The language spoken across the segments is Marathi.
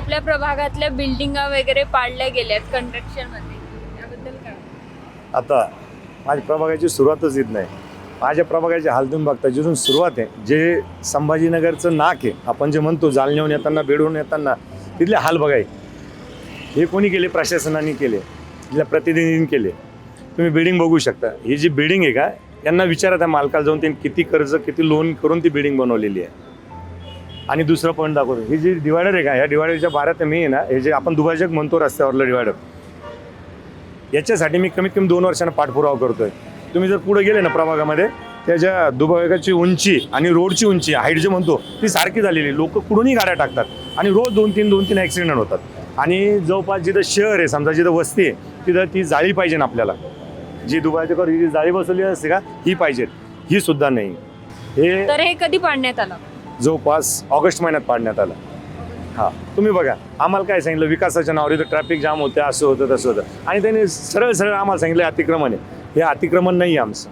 आपल्या प्रभागातल्या बिल्डिंगा वगैरे पाडल्या गेल्यात कंस्ट्रक्शन मध्ये, याबद्दल काय? आता माझ्या प्रभागाची सुरुवातच येत नाही. माझ्या प्रभागाची हाल तुम्ही बघता, जिथून सुरुवात आहे, जे संभाजीनगरचं नाक आहे, आपण जे म्हणतो जालन्याहून येताना, बेडून येताना, तिथले हाल बघाय. हे कोणी केले? प्रशासनाने केले, तिथल्या प्रतिनिधींनी केले. तुम्ही बिल्डिंग बघू शकता. ही जी बिल्डिंग आहे का, यांना विचारा त्या मालकाला जाऊन त्यांनी किती कर्ज, किती लोन करून ती बिल्डिंग बनवलेली आहे. आणि दुसरं पॉईंट दाखवतो, ही जी डिवायडर आहे का, ह्या डिवायडरच्या 12 ते मी आहे ना, हे जे आपण दुभाजक म्हणतो रस्त्यावरलं डिवायडर, याच्यासाठी मी कमीत कमी 2 वर्षांना पाठपुरावा करतोय. तुम्ही जर पुढे गेले ना प्रभागामध्ये, त्याच्या दुभाजकाची उंची आणि रोडची उंची, हाईट जे म्हणतो, ती सारखी झालेली. लोक कुठूनही गाड्या टाकतात आणि रोज 2-3 ॲक्सिडेंट होतात. आणि जवळपास जिथं शहर आहे, समजा जिथं वस्ती आहे, तिथं ती जाळी पाहिजे ना आपल्याला. जी दुभाजकावर ही जी जाळी बसवली असते का, ही पाहिजे, ही सुद्धा नाही. हे तर हे कधी पाडण्यात आलं? जवळपास ऑगस्ट महिन्यात पाडण्यात आलं. हां, तुम्ही बघा, आम्हाला काय सांगितलं, विकासाच्या नावावर इथं ट्रॅफिक जाम होतं, असं होतं तसं होतं, आणि त्यांनी सरळ सरळ आम्हाला सांगितलं अतिक्रमण आहे. हे अतिक्रमण नाही आहे आमचं.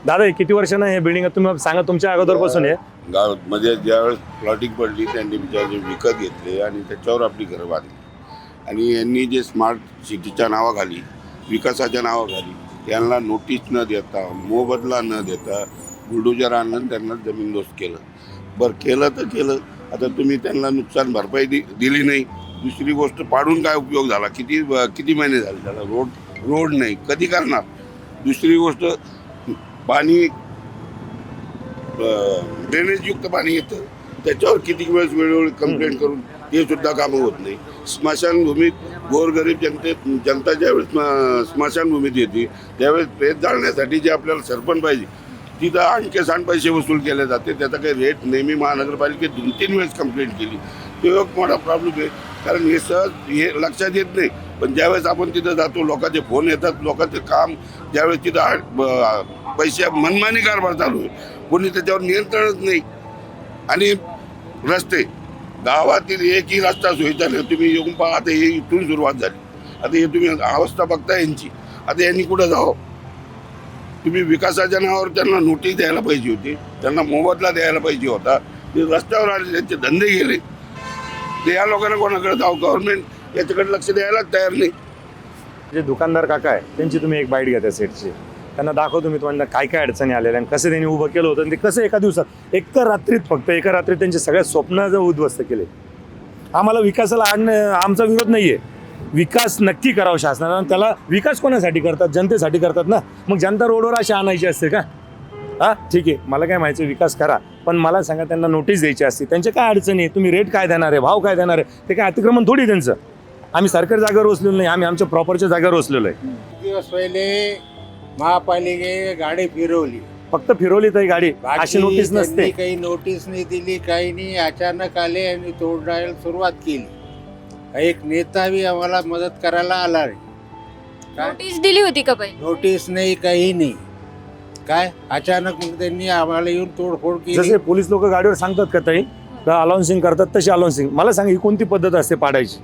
दादा, हे किती वर्षानं हे बिल्डिंग तुम्ही सांगा, तुमच्या अगोदरपासून आहे? गावामध्ये ज्यावेळेस प्लॉटिंग पडली, त्यांनी बिचारे विकत घेतले आणि त्याच्यावर आपली घरं बांधली. आणि यांनी जे स्मार्ट सिटीच्या नावाखाली, विकासाच्या नावाखाली यांना नोटीस न देता, मोबदला न देता बुलडोजर आणलं, त्यांना जमीनदोस्त केलं. बरं, केलं तर केलं. आता तुम्ही त्यांना नुकसान भरपाई दिली नाही. दुसरी गोष्ट, पाडून काय उपयोग झाला? किती महिने झाले त्याला? रोड नाही, कधी करणार? दुसरी गोष्ट, पाणी ड्रेनेजयुक्त पाणी येतं, त्याच्यावर किती वेळेस वेळोवेळी कंप्लेंट करून ते सुद्धा कामं होत नाही. स्मशानभूमीत गोरगरीब जनता ज्यावेळेस स्मशानभूमीत येते, त्यावेळेस प्रेत जाळण्यासाठी जे आपल्याला सरपंच पाहिजे, तिथं आणखी पैसे वसूल केले जाते. त्याचा काही रेट नेहमी महानगरपालिकेत 2-3 वेळेस कंप्लेंट केली. तो एक मोठा प्रॉब्लेम आहे. कारण हे सहज हे लक्षात येत नाही. पण ज्यावेळेस आपण तिथं जातो, लोकांचे फोन येतात, लोकांचे काम, ज्यावेळेस तिथं पैसे मनमानी कारभार चालू आहे, कोणी त्याच्यावर नियंत्रणच नाही. आणि रस्ते, गावातील एकही रस्ता सोयीचा नाही. तुम्ही येऊन पहा, आता हे इथून सुरुवात झाली. आता हे तुम्ही अवस्था बघता यांची. आता यांनी कुठं जावं? तुम्ही विकासाच्या नावावर त्यांना नोटीस द्यायला पाहिजे होती, त्यांना मोबदला द्यायला पाहिजे होता. ते रस्त्यावर आले, त्यांचे धंदे गेले. ते या लोकांना कोणाकडे जावं? गव्हर्नमेंट याच्याकडे लक्ष द्यायला तयार नाही. जे दुकानदार काका आहे, त्यांची तुम्ही एक बाईट घ्या त्या सेटची. त्यांना दाखवतो तुम्ही तुम्हाला काय काय अडचणी आलेल्या आणि कसं त्यांनी उभं केलं होतं, आणि ते कसं एका दिवसात, एका रात्रीत त्यांचे सगळ्या स्वप्न उद्ध्वस्त केले. आम्हाला विकासाला आणणं, आमचा विरोध नाही आहे. विकास नक्की करावं शासनानं. त्याला विकास कोणासाठी करतात? जनतेसाठी करतात ना. मग जनता रोडवर अशी आणायची असते का? हां, ठीक आहे, मला काय माहिती, विकास करा, पण मला सांगा, त्यांना नोटीस द्यायची असते. त्यांच्या काय अडचणी आहे? तुम्ही रेट काय देणार आहे, भाव काय देणार आहे? ते काय अतिक्रमण थोडी त्यांचं. आम्ही सरकारी जागेवर बसलेलो नाही, आम्ही आमच्या प्रॉपरच्या जागेवर बसलेलो आहे. दिवस पहिले महापालिके गाडी फिरवली, फक्त फिरवली तर गाडी, अशी नोटीस नसते. काही नोटीस नाही दिली, काही नाही. अचानक आले आणि तोडायला सुरुवात केली. एक नेता बी आम्हाला मदत करायला आला रे. नोटीस दिली होती का पाहिजे? नोटीस नाही, काही नाही. काय अचानक मग त्यांनी आम्हाला येऊन तोडफोड केली. जसे पोलीस लोक गाडीवर सांगतात का ताई, का अलाउन्सिंग करतात, तशी अलाउन्सिंग. मला सांगा, ही कोणती पद्धत असते पाडायची?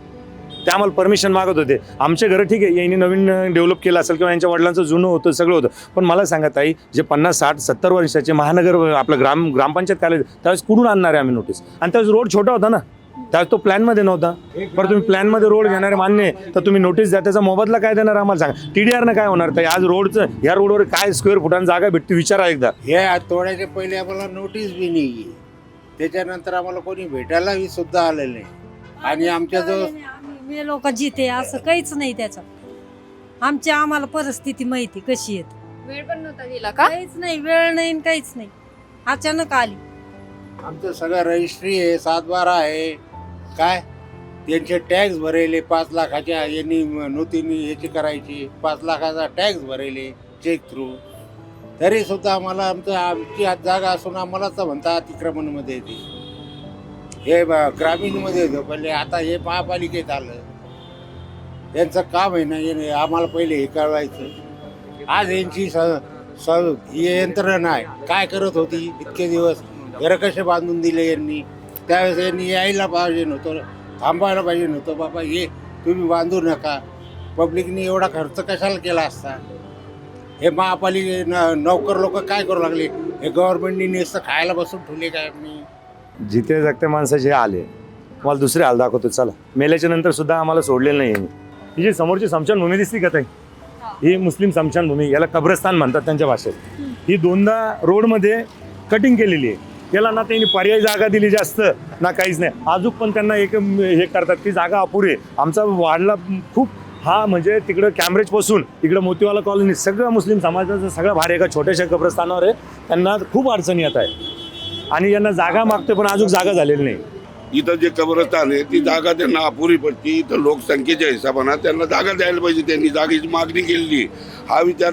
ते आम्हाला परमिशन मागत होते. आमचे घरं ठीक आहे, यांनी नवीन डेव्हलप केलं असेल किंवा यांच्या वडिलांचं जुनं होतं, सगळं होतं. पण मला सांगा ताई, जे 50, 60, 70 वर्षाचे महानगर आपलं ग्रामपंचायत काढले, त्यावेळेस कुठून आणणार आहे आम्ही नोटीस? आणि त्यावेळेस रोड छोटा होता ना, त्यावेळेस तो प्लॅनमध्ये नव्हता. बरं, तुम्ही प्लॅनमध्ये रोड घेणारे मान्य आहे, तर तुम्ही नोटीस द्या. त्याचा मोबदला काय देणार आम्हाला सांगा. TDR काय होणार? तर आज रोडचं, या रोडवर काय स्क्वेअर फुटांची जागा भेटते विचारा एकदा. हे तोडायच्या पहिले आम्हाला नोटीस बी नाही. त्याच्यानंतर आम्हाला कोणी भेटायला सुद्धा आलेलं नाही. आणि आमच्या जो मी लोक जिथे असं काहीच नाही त्याचं. आम्हाला परिस्थिती माहिती कशी आहे. वेळ पण नव्हता दिला का? काहीच नाही, वेळ नाही, काहीच नाही. अचानक आली. आमचं सगळं रजिस्ट्री आहे, 7/12 आहे. काय त्यांचे टॅक्स भरेले 5 लाखाच्या, यांनी नोटीनी याची करायची, 5 लाखाचा टॅक्स भरेले चेक थ्रू. तरी सुद्धा आम्हाला आमची जागा असून आम्हालाच म्हणता अतिक्रमणमध्ये येते. हे ग्रामीणमध्ये येतं पहिले, आता हे महापालिकेत आलं. यांचं काम आहे ना, हे आम्हाला पहिले हे कळवायचं. आज यांची यंत्रणा आहे. काय करत होती इतके दिवस? घरं कसे बांधून दिले यांनी? त्यावेळेस यांनी यायला पाहिजे नव्हतं, थांबायला पाहिजे नव्हतं. बाबा हे तुम्ही बांधू नका. पब्लिकने एवढा खर्च कशाला केला असता? हे महापालिके नोकर लोक काय करू लागले? हे गव्हर्नमेंटनी नुसतं खायला बसून ठेवले काय? मी जिथे जगते माणसं जे आले, तुम्हाला दुसरे हाल दाखवतो. चला, मेल्याच्या नंतर सुद्धा आम्हाला सोडलेलं नाही आहे. ही जी समोरची स्मशानभूमी दिसती का ताई, ही मुस्लिम स्मशानभूमी, याला कब्रस्तान म्हणतात त्यांच्या भाषेत. ही 2दा रोडमध्ये कटिंग केलेली आहे. त्याला ना त्यांनी पर्यायी जागा दिली जास्त ना काहीच नाही. अजून पण त्यांना एक हे करतात की जागा अपुरी आहे. आमचा वाढला खूप हा, म्हणजे तिकडं कॅम्ब्रिजपासून इकडं मोतीवाला कॉलनी सगळं मुस्लिम समाजाचा सगळा भार एका छोट्याशा कब्रस्तानावर आहे. त्यांना खूप अडचणी येत आहे आणि यांना जागा मागते पण अजून जागा झालेली नाही. इथं जे कब्रस्तान आहे ती जागा त्यांना अपुरी पडते. इथं लोकसंख्येच्या हिशोबाने त्यांना जागा द्यायला पाहिजे. त्यांनी जागेची मागणी केलेली. हा विचार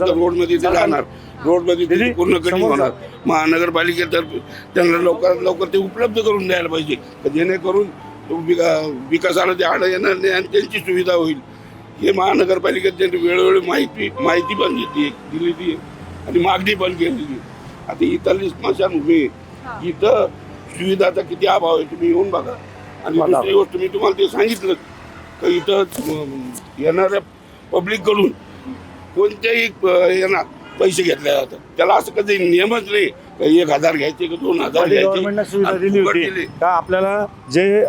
रोडमध्ये ते राहणार, रोडमध्ये ते पूर्ण कधी होणार. महानगरपालिकेतर्फे त्यांना लवकरात लवकर ते उपलब्ध करून द्यायला पाहिजे, जेणेकरून विकासाला ते आड येणार नाही आणि त्यांची सुविधा होईल. हे महानगरपालिकेत त्यांनी वेळोवेळी माहिती पण दिलेली आहे आणि मागणी पण केलेली. आता इथली स्मशानभूमी, इथं सुविधाचा किती अभाव आहे तुम्ही येऊन बघा. आणि दुसरी गोष्ट मी तुम्हाला ते सांगितलं की इथं येणाऱ्या पब्लिककडून कोणत्याही येणार पैसे घेतले जातात. त्याला असं कधी नियमच नाही 1000 घ्यायचे की 2000 गव्हर्नमेंटनं सुविधा दिली होती का आपल्याला जे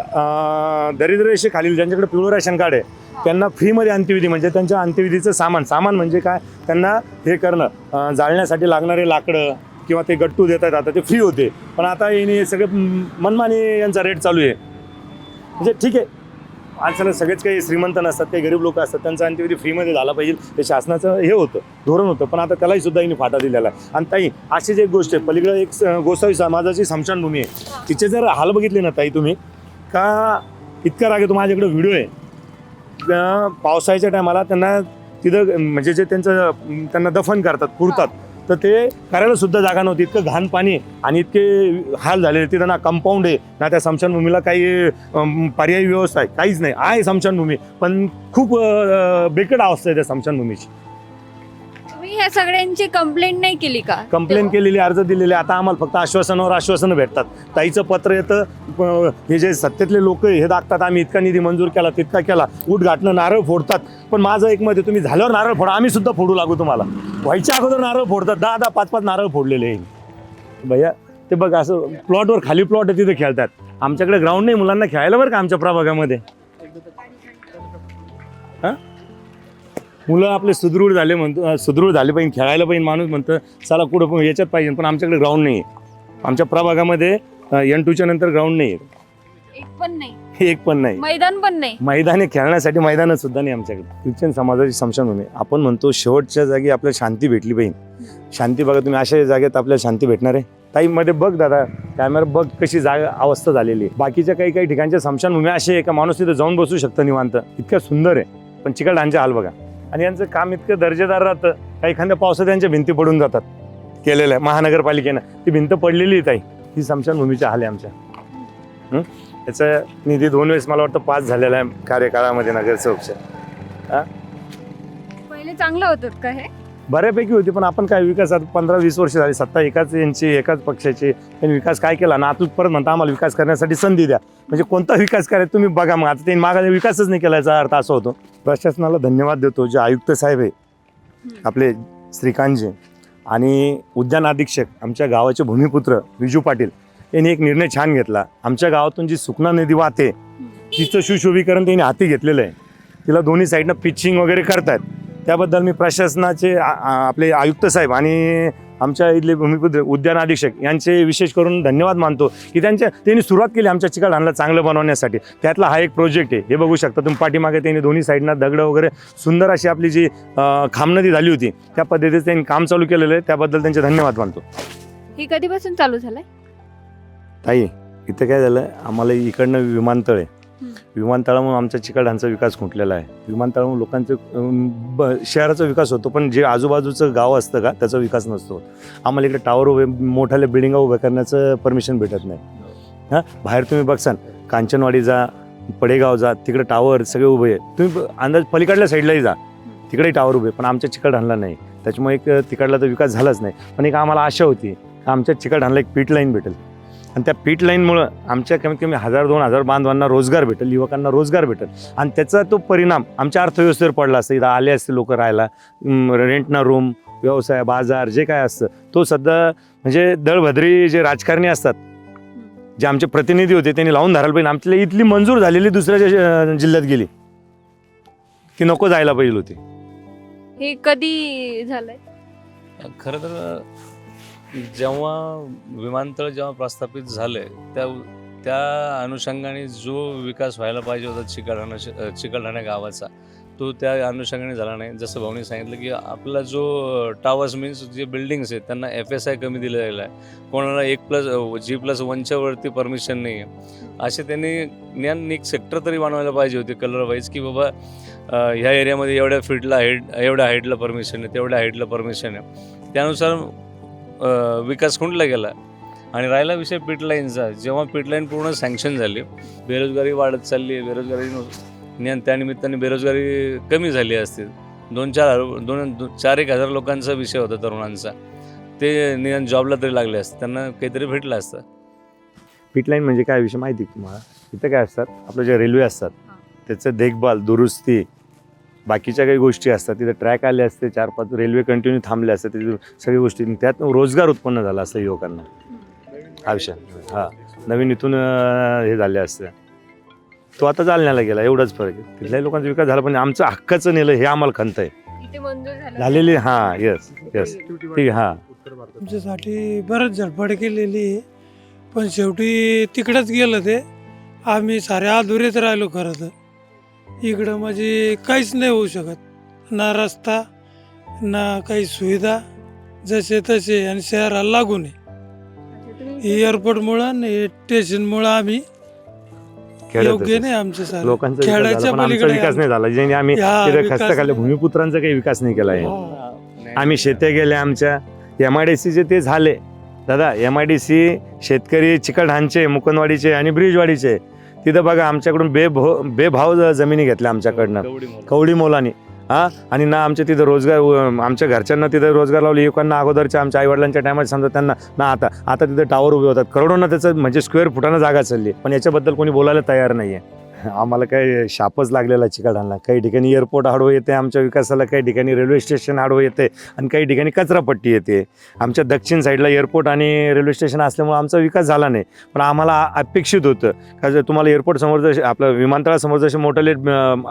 दरिद्र रेषे खालील ज्यांच्याकडे पिवळं राशन कार्ड आहे त्यांना फ्रीमध्ये अंत्यविधी, म्हणजे त्यांच्या अंत्यविधीचं सामान म्हणजे काय, त्यांना हे करणं, जाळण्यासाठी लागणारे लाकडं किंवा ते गट्टू देतात, आता ते फ्री होते. पण आता येणे सगळे मनमानी यांचा रेट चालू आहे. म्हणजे ठीक आहे, आजकाल सगळेच काही श्रीमंत नसतात, काही गरीब लोक असतात, त्यांचा अंत्यविधी फ्रीमध्ये झाला पाहिजे ते शासनाचं हे होतं, धोरण होतं. पण आता त्यालाही सुद्धा यांनी फाटा दिलेला आहे. आणि ताई अशीच एक गोष्ट आहे, पलीकडे एक गोसावी समाजाची स्मशानभूमी आहे, तिचे जर हाल बघितले ना ताई तुम्ही, का इतका राग येतो. माझ्याकडे व्हिडिओ आहे, पावसाळ्याच्या टायमाला त्यांना तिथं म्हणजे जे त्यांना दफन करतात, पुरतात, तर ते करायला सुद्धा जागा नव्हती. इतकं घाण पाणी आणि इतके हाल झालेले. तिथं ना कंपाऊंड आहे ना त्या स्मशानभूमीला काही पर्यायी व्यवस्था आहे, काहीच नाही. आहे स्मशानभूमी पण खूप बेकट अवस्था आहे त्या स्मशानभूमीची. तुम्ही ह्या सगळ्यांची कंप्लेंट नाही केली का? कंप्लेंट केलेली, अर्ज दिलेले. आता आम्हाला फक्त आश्वासनावर आश्वासनं भेटतात. ताईचं पत्र येतं, हे जे सत्तेतले लोक हे दाखतात आम्ही इतका निधी मंजूर केला, तितका केला, उठघाटनं नारळ फोडतात. पण माझं एक मत आहे, तुम्ही झाल्यावर नारळ फोडा, आम्ही सुद्धा फोडू लागू. तुम्हाला व्हायच्या अगोदर नारळ फोडतात, 10-10, 5-5 नारळ फोडलेले आहे भैया. ते बघ असं प्लॉटवर खाली प्लॉट आहे, तिथे खेळतात. आमच्याकडे ग्राउंड नाही मुलांना खेळायला बरं का आमच्या प्रभागामध्ये. हां, मुलं आपले सुदृढ झाले पाहिजे, खेळायला पाहिजे. माणूस म्हणतं चला कुठं पण याच्यात पाहिजे, पण आमच्याकडे ग्राउंड नाही आहे. आमच्या प्रभागामध्ये N2च्या नंतर ग्राउंड नाही आहे, एक पण नाही, मैदान पण नाही. मैदाने खेळण्यासाठी मैदान सुद्धा नाही आमच्याकडे. ख्रिश्चन समाजाची स्मशानभूमी. आपण म्हणतो शेवटच्या जागी आपल्याला शांती भेटली पाहिजे. शांती बघा तुम्ही, अशा जागेत आपल्याला शांती भेटणार आहे? ताईमध्ये बघ दादा, कॅमेरा बघ कशी जागा अवस्था झालेली आहे. बाकीच्या काही ठिकाणच्या स्मशानभूमी असे आहे का माणूस तिथं जाऊन बसू शकतं निवांत, इतक्या सुंदर आहे. पण चिकलठाणचे हाल बघा. आणि यांचं काम इतकं दर्जेदार राहतं का एखाद्या पावसात त्यांच्या भिंती पडून जातात. केलेलं आहे महानगरपालिकेनं, ती भिंत पडलेली आहे ताई. ही स्मशानभूमीच्या हाल आहे आमच्या. त्याचा निधी 2 वेळेस मला वाटतं पास झालेला आहे कार्यकाळामध्ये नगरसेवकच्या. पहिले चांगलं होतं का हे? बऱ्यापैकी होती, पण आपण काय विकासात 15-20 वर्ष झाली, सत्ता एकाच पक्षाची. त्यांनी विकास काय केला ना, आतून परत म्हणता आम्हाला विकास करण्यासाठी संधी द्या. म्हणजे कोणता विकास करायचा तुम्ही बघा. मग आता त्यांनी मागायला विकासच नाही केला, याचा अर्थ असा होतो. प्रशासनाला धन्यवाद देतो, जे आयुक्त साहेब आहे आपले श्रीकांतजी आणि उद्यान अधीक्षक आमच्या गावाचे भूमिपुत्र विजू पाटील यांनी एक निर्णय छान घेतला. आमच्या गावातून जी सुकना नदी वाहते तिचं सुशोभीकरण त्यांनी हाती घेतलेलं आहे. तिला दोन्ही साईडनं पिचिंग वगैरे करतात. त्याबद्दल मी प्रशासनाचे आपले आयुक्त साहेब आणि आमच्या इथले भूमिपुत्र उद्यान अधीक्षक यांचे विशेष करून धन्यवाद मानतो की त्यांनी सुरुवात केली आमच्या चिकलठाणला चांगलं बनवण्यासाठी. त्यातला हा एक प्रोजेक्ट आहे, हे बघू शकता तुम्ही पाठीमागे. त्यांनी दोन्ही साईडनं दगडं वगैरे सुंदर अशी आपली जी खामनदी झाली होती त्या पद्धतीचं त्यांनी काम चालू केलेलं आहे. त्याबद्दल त्यांचे धन्यवाद मानतो. ही कधीपासून चालू झालंय ताई? इथं काय झालं, आम्हाला इकडनं विमानतळ आहे. विमानतळामुळे आमचा चिकलठाणचा विकास खुंटलेला आहे. विमानतळामुळे लोकांचं शहराचा विकास होतो, पण जे आजूबाजूचं गाव असतं का त्याचा विकास नसतो. आम्हाला इकडे टावर उभे, मोठ्याल्या बिल्डिंगा उभ्या करण्याचं परमिशन भेटत नाही. हां, बाहेर तुम्ही बघसाल कांचनवाडी जा, पडेगाव जा, तिकडे टावर सगळे उभे आहे. तुम्ही अंदाज पलीकडल्या साईडलाही जा, तिकडेही टावर उभे, पण आमच्या चिकलठाणला नाही. त्याच्यामुळे एक तिकडला तर विकास झालाच नाही. पण एक आम्हाला आशा होती की आमच्या चिकलठाणला एक पीट लाईन भेटेल आणि त्या पीट लाईनमुळं आमच्या कमीत कमी 1000-2000 बांधवांना रोजगार भेटेल, युवकांना रोजगार भेटेल आणि त्याचा तो परिणाम आमच्या अर्थव्यवस्थेवर पडला असता. इथं आले असते लोक राहायला, रेंटना रूम, व्यवसाय, बाजार जे काय असतं तो सध्या म्हणजे दळभद्री जे राजकारणी असतात जे आमचे प्रतिनिधी होते त्यांनी लावून धरायला पाहिजे. आमच्या इथली मंजूर झालेली दुसऱ्या जिल्ह्यात गेली की नको जायला पाहिजे होती. हे कधी झालंय? खरं तर जेव्हा विमानतळ जेव्हा प्रस्थापित झाले त्या अनुषंगाने जो विकास व्हायला पाहिजे होता चिकलठाणा गावाचा तो त्या अनुषंगाने झाला नाही. जसं भाऊनी सांगितलं की आपला जो टावर्स मीन्स जे बिल्डिंग्स आहेत त्यांना FSI कमी दिलेला आहे, कोणाला G+1च्या वरती परमिशन नाही आहे. असे त्यांनी एक सेक्टर तरी बनवायला पाहिजे होते कलर वाईज की बाबा ह्या एरियामध्ये एवढ्या फीटला एवढ्या हाईटला परमिशन आहे, तेवढ्या हाईटला परमिशन आहे. त्यानुसार विकास खुंटला गेला. आणि राहिला विषय पिट लाईनचा, जेव्हा पिट लाईन पूर्ण सँक्शन झाली, बेरोजगारी वाढत चालली आहे. त्यानिमित्ताने बेरोजगारी कमी झाली असते. 4-1 हजार लोकांचा विषय होता तरुणांचा, ते निदान जॉबला तरी लागले असते, त्यांना काहीतरी भेटलं असतं. पिट लाईन म्हणजे काय विषय माहिती तुम्हाला? इथं काय असतात, आपलं जे रेल्वे असतात त्याचं देखभाल, दुरुस्ती, बाकीच्या काही गोष्टी असतात. तिथे ट्रॅक आले असते, 4-5 रेल्वे कंटिन्यू थांबले असते, तिथे सगळी गोष्टी, त्यात रोजगार उत्पन्न झाला असतं युवकांना. हा विषय नवीन इथून हे झाले असते. तो आता जालन्याला गेला, एवढाच फरक आहे. तिथल्याही लोकांचा विकास झाला, पण आमचं हक्काचं नेलं हे आम्हाला खंत आहे इथे मंजूर झालेली. येस ठीक आहे. आमच्यासाठी बरंच झडपड केलेली आहे, पण शेवटी तिकडंच गेलं ते. आम्ही सारे अधुरेच राहिलो. खरं तर इकडं म्हणजे काहीच नाही होऊ शकत, ना रस्ता ना काही सुविधा, जसे तसे. आणि शहराला लागून आहे एअरपोर्टमुळं आणि स्टेशनमुळं आम्ही योग्य नाही. आमच्या लोकांचा खेळाच्या पलीकडे विकास नाही झाला. ज्याने आम्ही खस्तकाले भूमिपुत्रांचा काही विकास नाही केला आहे. आम्ही शेते गेले, आमच्या MIDCचे ते झाले दादा. MIDC शेतकरी चिकलठाणचे, मुकुंदवाडीचे आणि ब्रिजवाडीचे, तिथं बघा आमच्याकडून बेभाव जमिनी घेतल्या आमच्याकडनं कवडी मोलानी. आणि ना आमच्या तिथं रोजगार, आमच्या घरच्यांना तिथं रोजगार लावले, युवकांना अगोदरच्या आमच्या आईवडिलांच्या टायमात समजा त्यांना ना आता तिथं टावर उभे होतात, करोडोंना त्याचं म्हणजे स्क्वेअर फुटानं जागा चालली, पण याच्याबद्दल कोणी बोलायला तयार नाही आहे. आम्हाला काही शापच लागलेला चिकलठाणला. काही ठिकाणी एअरपोर्ट आडवं येते आमच्या विकासाला, काही ठिकाणी रेल्वे स्टेशन आडवं येते, आणि काही ठिकाणी कचरापट्टी येते. आमच्या दक्षिण साईडला एअरपोर्ट आणि रेल्वे स्टेशन असल्यामुळे आमचा विकास झाला नाही. पण आम्हाला अपेक्षित होतं का जर तुम्हाला एअरपोर्ट समोर जसे आपलं विमानतळासमोर जसे मोठे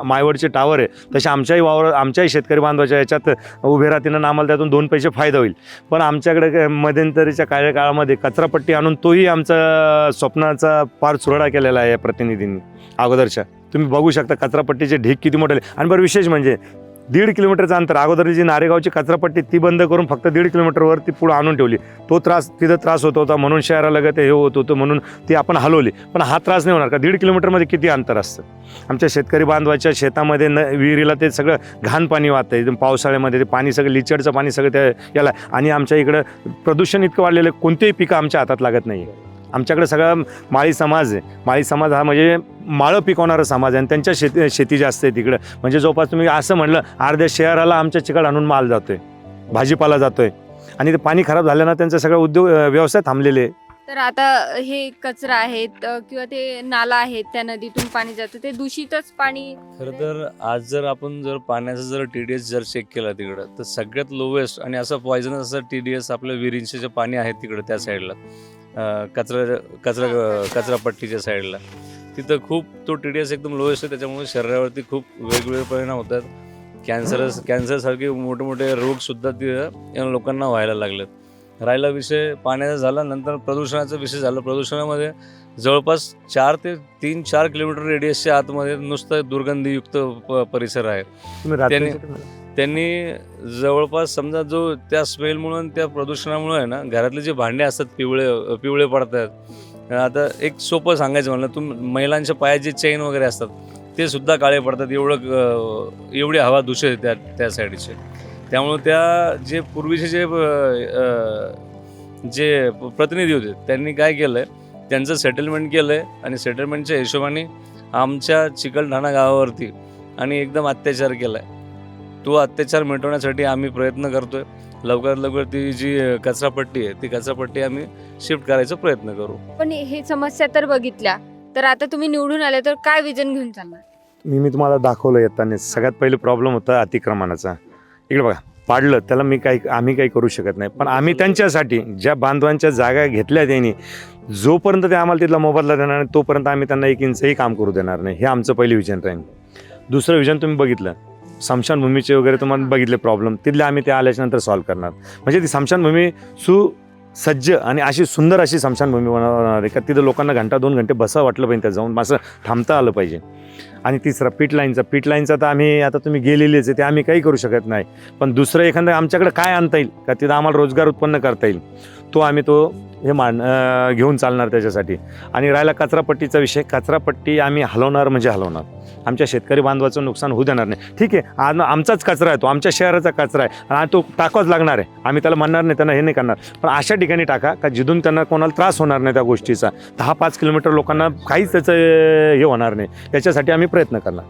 मायवडचे टावर आहे, तसे आमच्याही शेतकरी बांधवाच्या याच्यात उभे राहतीनं आम्हाला त्यातून 2 पैसे फायदा होईल. पण आमच्याकडे मध्यंतरीच्या काळामध्ये कचरापट्टी आणून तोही आमचा स्वप्नाचा पार चुरडा केलेला आहे या प्रतिनिधींनी अगोदरच्या. तुम्ही बघू शकता कचरापट्टीचे ढीक किती मोठे. आणि बरं विशेष म्हणजे 1.5 किलोमीटरचं अंतर, अगोदर जी नारेगावची कचरापट्टी ती बंद करून फक्त 1.5 किलोमीटरवर ती पुढे आणून ठेवली. तिथं त्रास होत होता म्हणून शहरालगत हे होत होतं म्हणून ती आपण हलवली. पण हा त्रास नाही होणार का? 1.5 किलोमीटरमध्ये किती अंतर असतं. आमच्या शेतकरी बांधवाच्या शेतामध्ये विहिरीला ते सगळं घाण पाणी वाहतं आहे. पावसाळ्यामध्ये ते पाणी सगळं लिचडचं पाणी सगळं त्या याला. आणि आमच्या इकडं प्रदूषण इतकं वाढलेलं, कोणतेही पिकं आमच्या हातात लागत नाही. आमच्याकडे सगळा माळी समाज आहे. माळी समाज हा म्हणजे माळं पिकवणारा समाज आहे, आणि त्यांच्या शेती जास्त आहे तिकडं. म्हणजे जवळपास तुम्ही असं म्हणलं अर्ध्या शहराला आमच्या चिकल आणून माल जातोय, भाजीपाला जातोय, आणि ते पाणी खराब झाल्यानं त्यांचा सगळा उद्योग व्यवसाय थांबलेले. तर आता हे कचरा आहेत किंवा ते नाला आहेत, त्या नदीतून पाणी जातं, ते दूषितच पाणी. खरं तर आज जर पाण्याचा TDS चेक केला तिकडं, तर सगळ्यात लोवेस्ट आणि असं पॉयझनस असं TDS आपलं विहिरींचे जे पाणी आहे तिकडं त्या साईडला, कचरापट्टीच्या साईडला, तिथं खूप तो TDS एकदम लोएस्ट आहे. त्याच्यामुळे शरीरावरती खूप वेगवेगळे परिणाम होतात. कॅन्सरसारखे मोठे रोगसुद्धा तिथं लोकांना व्हायला लागलेत. राहिला विषय पाण्याचा झाला, नंतर प्रदूषणाचा विषय झाला. प्रदूषणामध्ये जवळपास 4 ते 3-4 किलोमीटर रेडियसच्या आतमध्ये नुसतं दुर्गंधीयुक्त परिसर आहे. त्यांनी जवळपास समजा जो त्या स्मेलमुळे त्या प्रदूषणामुळे आहे ना, घरातले जे भांडे असतात पिवळे पडतात. आता एक सोपं सांगायचं म्हणलं, महिलांच्या पायात जे चेन वगैरे असतात ते सुद्धा काळे पडतात. एवढी हवा दूषित आहे त्या साईडचे. त्यामुळं त्या जे पूर्वीचे जे प्रतिनिधी होते त्यांनी काय केलं आहे, त्यांचं सेटलमेंट केलं आहे, आणि सेटलमेंटच्या हिशोबाने आमच्या चिकलठाणा गावावरती आणि एकदम अत्याचार केला आहे. तो अत्याचार मिटवण्यासाठी आम्ही प्रयत्न करतोय. लवकरात लवकर ती जी कचरापट्टी आहे ती कचरापट्टी आम्ही शिफ्ट करायचा प्रयत्न करू. पण हे समस्या तर बघितल्या, तर आता तुम्ही निवडून आले तर काय विजन घेऊन चालणार? मी तुम्हाला दाखवलं येताना. सगळ्यात पहिले प्रॉब्लेम होता अतिक्रमणाचा. इकडे बघा, पाडलं त्याला आम्ही काही करू शकत नाही. पण आम्ही त्यांच्यासाठी ज्या बांधवांच्या जागा घेतल्या त्यांनी, जोपर्यंत ते आम्हाला तिथला मोबदला देणार नाही तोपर्यंत आम्ही त्यांना 1 इंचही काम करू देणार नाही. हे आमचं पहिलं विजन राहील. दुसरं विजन तुम्ही बघितलं, स्मशानभूमीचे वगैरे तुम्हाला बघितले प्रॉब्लेम, तिथले आम्ही ते आल्याच्यानंतर सॉल्व्ह करणार. म्हणजे ती स्मशानभूमी सुसज्ज आणि अशी सुंदर अशी स्मशानभूमी बनवणार आहे का तिथं लोकांना घंटा 2 घंटे बसा वाटलं पाहिजे, त्या जाऊन असं थांबता आलं पाहिजे. आणि तिसरा पीट लाईनचा तर आम्ही आता तुम्ही गेलेलेच आहे, ते आम्ही काही करू शकत नाही. पण दुसरं एखादं आमच्याकडे काय आणता येईल का तिथं आम्हाला रोजगार उत्पन्न करता येईल, तो आम्ही घेऊन चालणार त्याच्यासाठी. आणि राहिला कचरापट्टीचा विषय, कचरापट्टी आम्ही हलवणार म्हणजे हलवणार. आमच्या शेतकरी बांधवाचं नुकसान होऊ देणार नाही. ठीक आहे, आमचाच कचरा आहे, तो आमच्या शहराचा कचरा आहे आणि तो टाकावाच लागणार आहे. आम्ही त्याला म्हणणार नाही, त्यांना हे नाही करणार. पण अशा ठिकाणी टाका का जिथून त्यांना कोणाला त्रास होणार नाही त्या गोष्टीचा. 10-5 किलोमीटर लोकांना काहीच त्याचं हे होणार नाही, त्याच्यासाठी आम्ही प्रयत्न करणार.